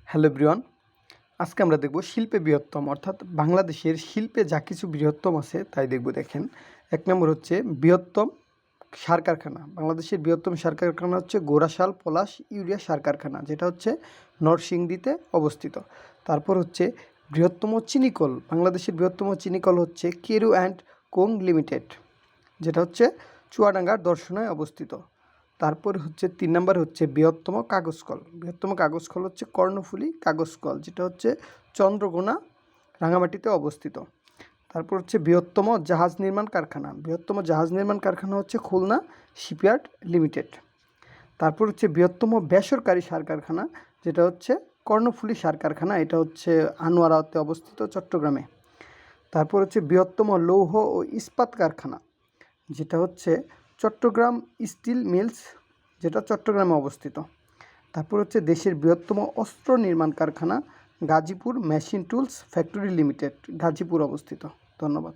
Hello everyone, আজকে আমরা দেখব শিল্পে বৃহত্তম অর্থাৎ বাংলাদেশের শিল্পে যা কিছু বৃহত্তম আছে তাই দেখব। দেখেন, ১ নম্বর হচ্ছে বৃহত্তম সার কারখানা। বাংলাদেশের বৃহত্তম সার কারখানা হচ্ছে গোরাশাল পলাশ ইউরিয়া সার কারখানা, যেটা হচ্ছে নরসিংদীতে অবস্থিত। তারপর হচ্ছে বৃহত্তম চিনিকল। বাংলাদেশের বৃহত্তম চিনিকল হচ্ছে কেরু অ্যান্ড কোং লিমিটেড, যেটা হচ্ছে চুয়াডাঙ্গার দর্শনায় অবস্থিত। তারপর হচ্ছে ৩ নম্বর হচ্ছে বৃহত্তম কাগজ কল। বৃহত্তম কাগজ কল হচ্ছে কর্ণফুলী কাগজ কল, যেটা হচ্ছে চন্দ্রকোনা রাঙামাটিতে অবস্থিত। তারপর হচ্ছে বৃহত্তম জাহাজ নির্মাণ কারখানা। বৃহত্তম জাহাজ নির্মাণ কারখানা হচ্ছে খুলনা শিপইয়ার্ড লিমিটেড। তারপর হচ্ছে বৃহত্তম বেসরকারি সার কারখানা, যেটা হচ্ছে কর্ণফুলী সার কারখানা, এটা হচ্ছে আনোয়ারাতে অবস্থিত চট্টগ্রামে। তারপর হচ্ছে বৃহত্তম লৌহ ও ইস্পাত কারখানা, যেটা হচ্ছে চট্টগ্রাম স্টিল মিলস, যেটা চট্টগ্রামে অবস্থিত। তারপর হচ্ছে দেশের বৃহত্তম অস্ত্র নির্মাণ কারখানা Gazipur machine tools factory limited, Gazipur অবস্থিত। ধন্যবাদ।